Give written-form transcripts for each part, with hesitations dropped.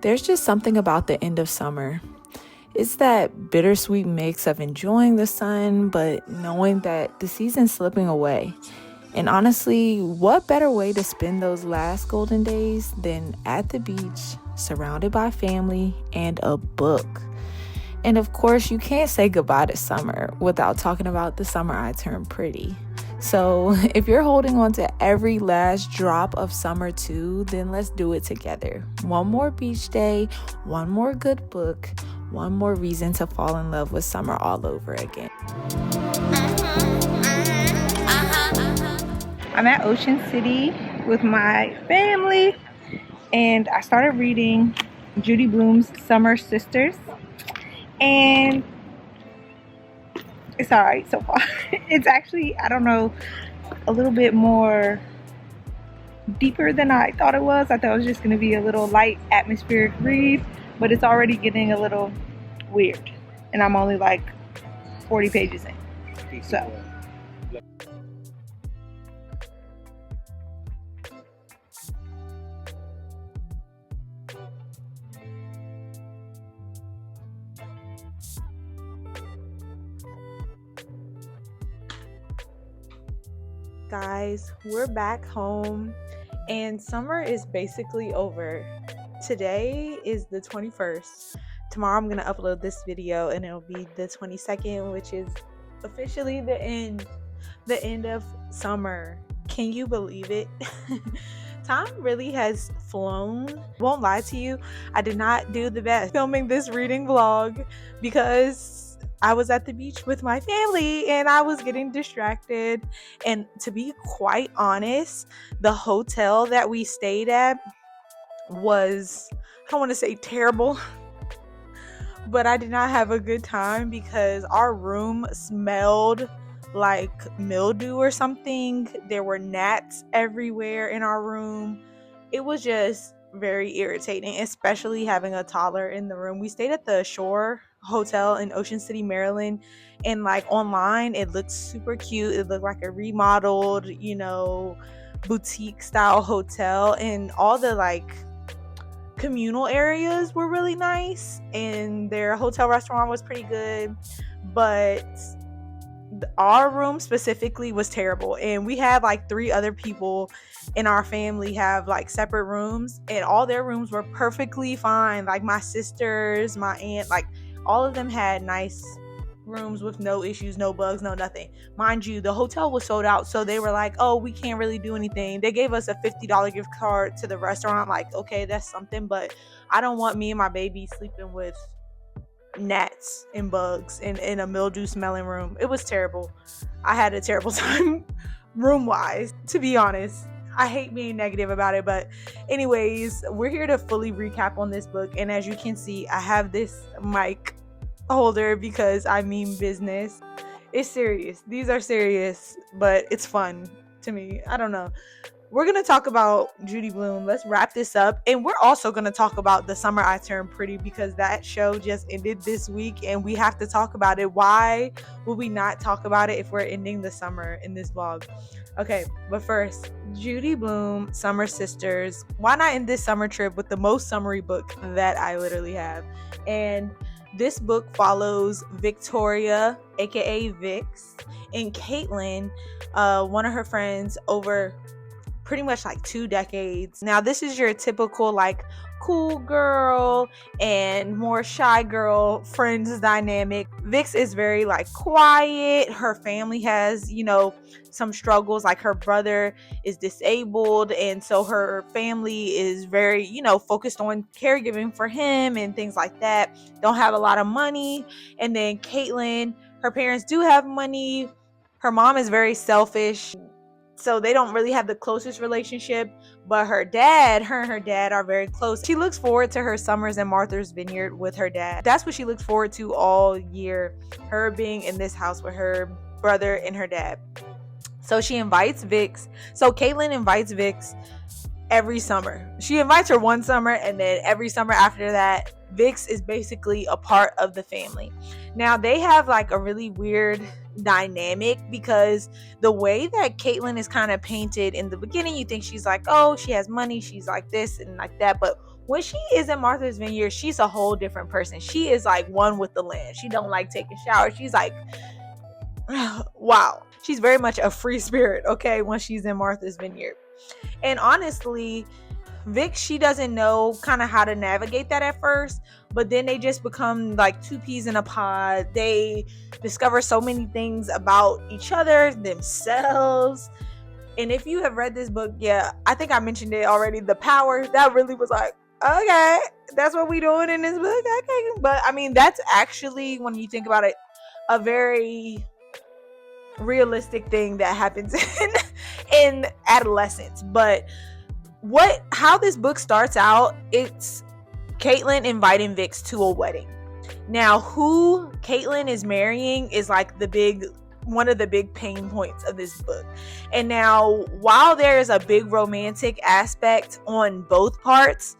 There's just something about the end of summer. It's that bittersweet mix of enjoying the sun, but knowing that the season's slipping away. And honestly, what better way to spend those last golden days than at the beach, surrounded by family and a book? And of course, you can't say goodbye to summer without talking about The Summer I Turned Pretty. So if you're holding on to every last drop of summer too, then let's do it together. One more beach day, one more good book, one more reason to fall in love with summer all over again. I'm at Ocean City with my family, and I started reading Judy Blume's Summer Sisters, and it's alright so far. It's actually, I don't know, a little bit more deeper than I thought it was. I thought it was just going to be a little light atmospheric read, but it's already getting a little weird, and I'm only like 40 pages in. So guys, we're back home and summer is basically over. Today is the 21st. Tomorrow I'm gonna upload this video and it'll be the 22nd, which is officially the end of summer. Can you believe it? Time really has flown. Won't lie to you, I did not do the best filming this reading vlog because I was at the beach with my family and I was getting distracted. And to be quite honest, the hotel that we stayed at was, I don't want to say terrible, but I did not have a good time because our room smelled like mildew or something. There were gnats everywhere in our room. It was just very irritating, especially having a toddler in the room. We stayed at the Shore Hotel in Ocean City, Maryland, and like online it looked super cute. It looked like a remodeled, boutique style hotel, and all the like communal areas were really nice, and their hotel restaurant was pretty good, but our room specifically was terrible. And we had like 3 other people in our family have like separate rooms, and all their rooms were perfectly fine. Like my sisters, my aunt, like all of them had nice rooms with no issues, no bugs, no nothing. Mind you, the hotel was sold out, so they were like, oh, we can't really do anything. They gave us a $50 gift card to the restaurant. Like, okay, that's something, but I don't want me and my baby sleeping with gnats and bugs in a mildew smelling room. It was terrible. I had a terrible time room wise, to be honest. I hate being negative about it, but anyways, we're here to fully recap on this book. And as you can see, I have this mic holder because I mean business. It's serious. These are serious, but it's fun to me. I don't know. We're going to talk about Judy Blume. Let's wrap this up. And we're also going to talk about The Summer I Turned Pretty because that show just ended this week and we have to talk about it. Why would we not talk about it if we're ending the summer in this vlog? Okay, but first, Judy Blume, Summer Sisters. Why not end this summer trip with the most summery book that I literally have? And this book follows Victoria, aka Vix, and Caitlin, one of her friends, over pretty much like 2 decades. Now, this is your typical like cool girl and more shy girl friends dynamic. Vix is very like quiet. Her family has, some struggles. Like her brother is disabled, and so her family is very, focused on caregiving for him and things like that. Don't have a lot of money. And then Caitlin, her parents do have money. Her mom is very selfish, so they don't really have the closest relationship, but her and her dad are very close. She looks forward to her summers in Martha's Vineyard with her dad. That's what she looks forward to all year, her being in this house with her brother and her dad. So she invites Vix. So Caitlin invites Vix every summer. She invites her one summer, and then every summer after that, Vix is basically a part of the family. Now, they have like a really weird dynamic because the way that Caitlin is kind of painted in the beginning, you think she's like, oh, she has money, she's like this and like that. But when she is in Martha's Vineyard, she's a whole different person. She is like one with the land. She don't like taking showers. She's like, wow. She's very much a free spirit, okay, when she's in Martha's Vineyard. And honestly, Vic, she doesn't know kind of how to navigate that at first, but then they just become like two peas in a pod. They discover so many things about each other, themselves. And if you have read this book, yeah, I think I mentioned it already. The power, that really was like, okay, that's what we doing in this book. Okay. But I mean, that's actually, when you think about it, a very realistic thing that happens in adolescence. But how this book starts out, it's Caitlin inviting Vix to a wedding. Now, who Caitlin is marrying is like one of the big pain points of this book. And now, while there is a big romantic aspect on both parts,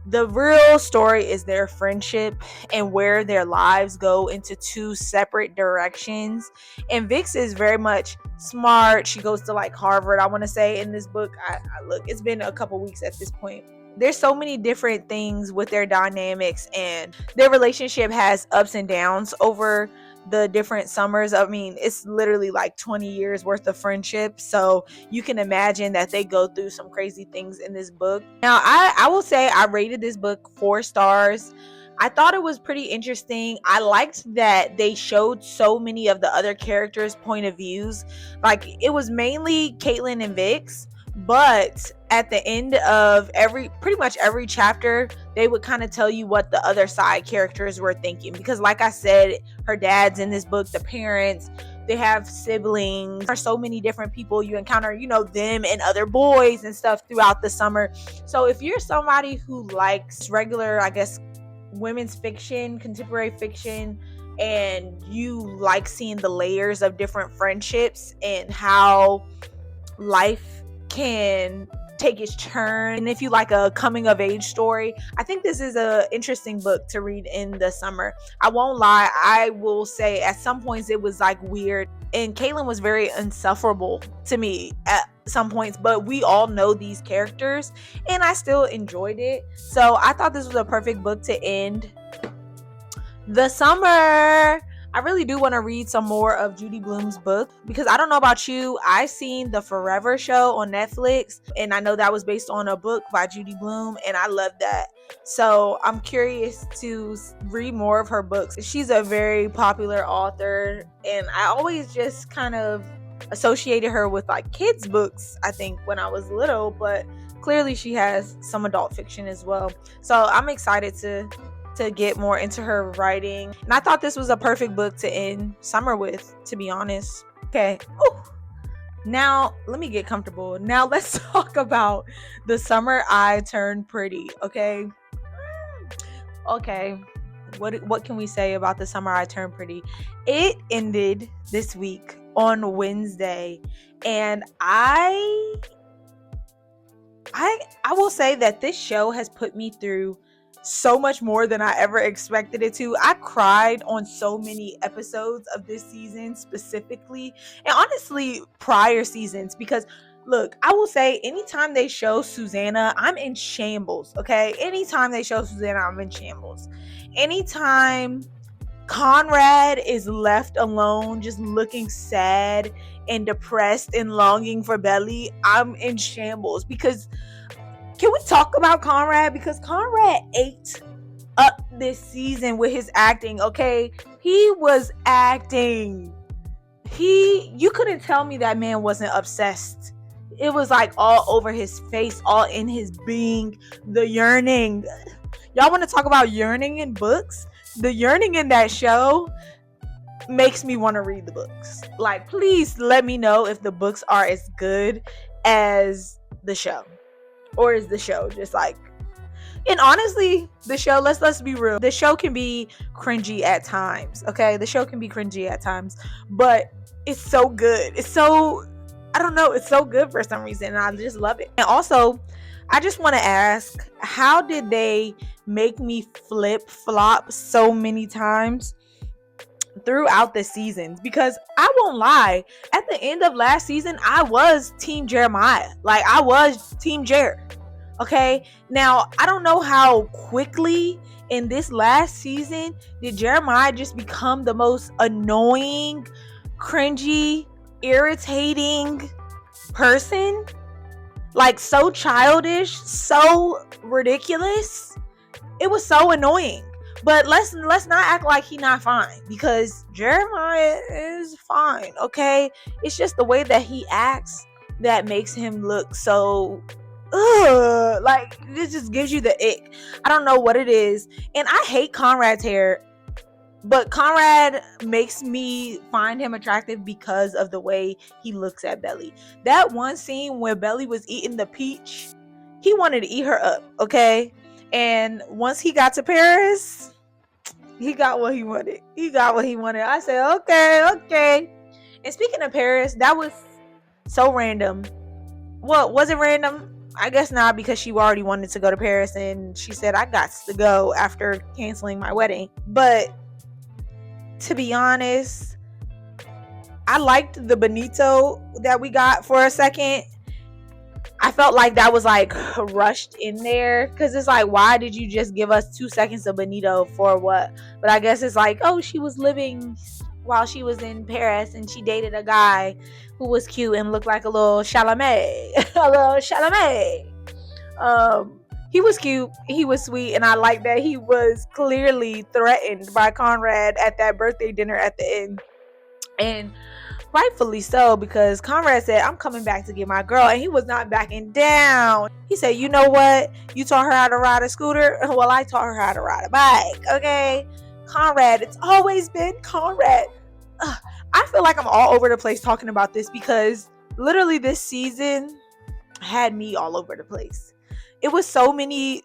the real story is their friendship and where their lives go into two separate directions. And Vix is very much smart. She goes to like Harvard, I want to say, in this book. I look, it's been a couple weeks at this point. There's so many different things with their dynamics, and their relationship has ups and downs over the different summers. I mean, it's literally like 20 years worth of friendship, so you can imagine that they go through some crazy things in this book. Now, I will say I rated this book 4 stars. I thought it was pretty interesting. I liked that they showed so many of the other characters' point of views. Like, it was mainly Caitlin and Vix, but at the end of pretty much every chapter, they would kind of tell you what the other side characters were thinking. Because like I said, her dad's in this book, the parents, they have siblings. There are so many different people you encounter, them and other boys and stuff throughout the summer. So if you're somebody who likes regular, I guess, women's fiction, contemporary fiction, and you like seeing the layers of different friendships and how life can take its turn, and if you like a coming of age story, I think this is an interesting book to read in the summer. I won't lie, I will say at some points it was like weird, and Caitlin was very insufferable to me at some points, but we all know these characters and I still enjoyed it. So I thought this was a perfect book to end the summer. I really do want to read some more of Judy Blume's book, because I don't know about you, I've seen the Forever show on Netflix, and I know that was based on a book by Judy Blume, and I love that. So I'm curious to read more of her books. She's a very popular author, and I always just kind of associated her with like kids books, I think, when I was little, but clearly she has some adult fiction as well. So I'm excited to get more into her writing, and I thought this was a perfect book to end summer with, to be honest. Okay. Ooh. Now let me get comfortable. Now let's talk about The Summer I Turned Pretty. Okay. What can we say about The Summer I Turned Pretty? It ended this week on Wednesday, and I will say that this show has put me through so much more than I ever expected it to. I cried on so many episodes of this season specifically, and honestly prior seasons, because look, I will say anytime they show Susanna, I'm in shambles. Okay, anytime they show Susanna, I'm in shambles. Anytime Conrad is left alone just looking sad and depressed and longing for Belly, I'm in shambles. Because can we talk about Conrad? Because Conrad ate up this season with his acting, okay? He was acting. You couldn't tell me that man wasn't obsessed. It was like all over his face, all in his being, the yearning. Y'all want to talk about yearning in books? The yearning in that show makes me want to read the books. Like, please let me know if the books are as good as the show. Or is the show just like, and honestly, the show, let's be real, the show can be cringy at times, okay? The show can be cringy at times, but it's so good. It's so, I don't know, it's so good for some reason, and I just love it. And also, I just want to ask, how did they make me flip-flop so many times throughout the seasons? Because I won't lie, at the end of last season, I was Team Jeremiah. Like, I was Team Jer. Okay, now I don't know how quickly in this last season did Jeremiah just become the most annoying, cringy, irritating person. Like, so childish, so ridiculous. It was so annoying. But let's not act like he not fine, because Jeremiah is fine. Okay, it's just the way that he acts that makes him look so like, this just gives you the ick. I don't know what it is. And I hate Conrad's hair, but Conrad makes me find him attractive because of the way he looks at Belly. That one scene where Belly was eating the peach, he wanted to eat her up, okay? And once he got to Paris, he got what he wanted. I said, okay. And speaking of Paris, that was so random. Well, was it random? I guess not, because she already wanted to go to Paris and she said, I got to go after canceling my wedding. But to be honest, I liked the Benito that we got for a second. I felt like that was like rushed in there, because it's like, why did you just give us 2 seconds of Benito for what? But I guess it's like, oh, she was living while she was in Paris and she dated a guy who was cute and looked like a little Chalamet. A little Chalamet. He was cute, he was sweet, and I like that he was clearly threatened by Conrad at that birthday dinner at the end. And rightfully so, because Conrad said, I'm coming back to get my girl, and he was not backing down. He said, you know what? You taught her how to ride a scooter? Well, I taught her how to ride a bike, okay? Conrad, it's always been Conrad. I feel like I'm all over the place talking about this, because literally this season had me all over the place. It was so many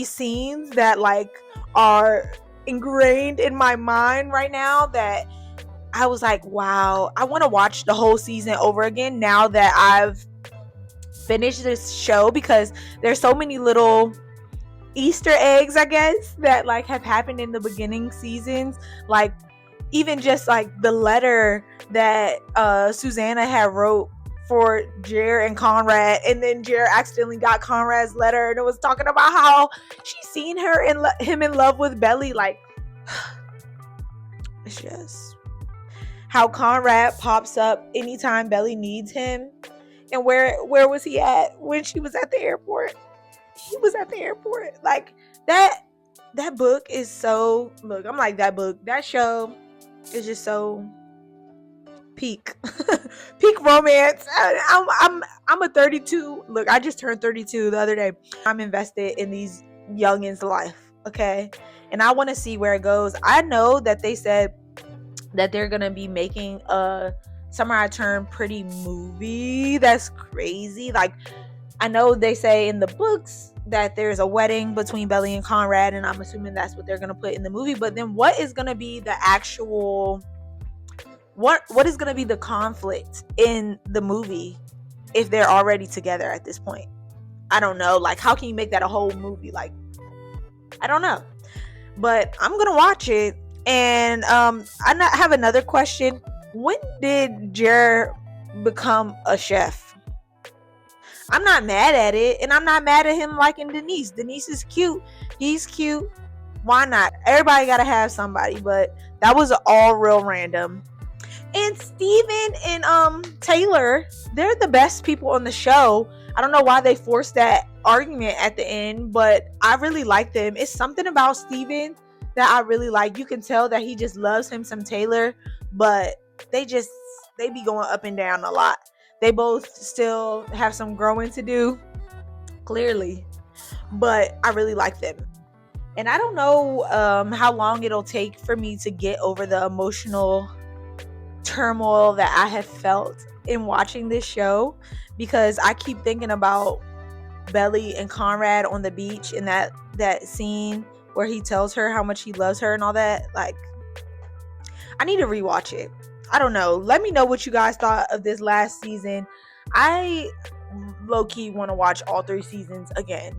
scenes that like are ingrained in my mind right now that I was like, wow, I want to watch the whole season over again now that I've finished this show, because there's so many little Easter eggs, I guess, that like have happened in the beginning seasons. Like, even just like the letter that Susanna had wrote for Jer and Conrad, and then Jer accidentally got Conrad's letter, and it was talking about how she's seen him in love with Belly. Like, it's just how Conrad pops up anytime Belly needs him. And where was he at when she was at the airport? He was at the airport. Like, that book is so, look, I'm like, that show is just so peak romance. I'm a 32. Look, I just turned 32 the other day. I'm invested in these youngins' life, okay? And I want to see where it goes. I know that they said that they're gonna be making a Summer I Turned Pretty movie. That's crazy. Like, I know they say in the books that there's a wedding between Belly and Conrad, and I'm assuming that's what they're gonna put in the movie. But then what is gonna be the actual, what is gonna be the conflict in the movie if they're already together at this point? I don't know. Like, how can you make that a whole movie? Like, I don't know. But I'm gonna watch it. And I have another question. When did Jer become a chef? I'm not mad at it, and I'm not mad at him liking Denise. Denise is cute. He's cute. Why not? Everybody gotta have somebody, but that was all real random. And Steven and Taylor, they're the best people on the show. I don't know why they forced that argument at the end, but I really like them. It's something about Steven that I really like. You can tell that he just loves him some Taylor, but they be going up and down a lot. They both still have some growing to do, clearly, but I really like them. And I don't know how long it'll take for me to get over the emotional turmoil that I have felt in watching this show, because I keep thinking about Belly and Conrad on the beach in that scene where he tells her how much he loves her and all that. Like, I need to rewatch it. I don't know. Let me know what you guys thought of this last season. I low-key want to watch all 3 seasons again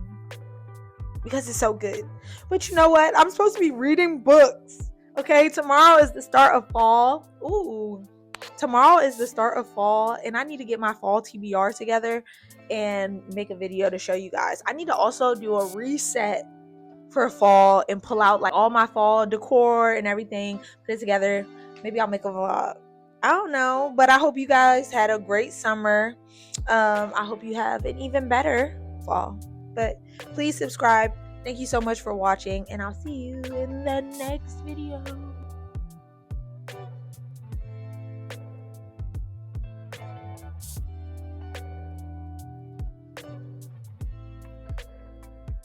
because it's so good. But you know what? I'm supposed to be reading books. Okay, tomorrow is the start of fall. Ooh. tomorrow is the start of fall, and I need to get my fall TBR together and make a video to show you guys. I need to also do a reset for fall and pull out like all my fall decor and everything, put it together. Maybe I'll make a vlog. I don't know, but I hope you guys had a great summer. I hope you have an even better fall. But please subscribe. Thank you so much for watching, and I'll see you in the next video.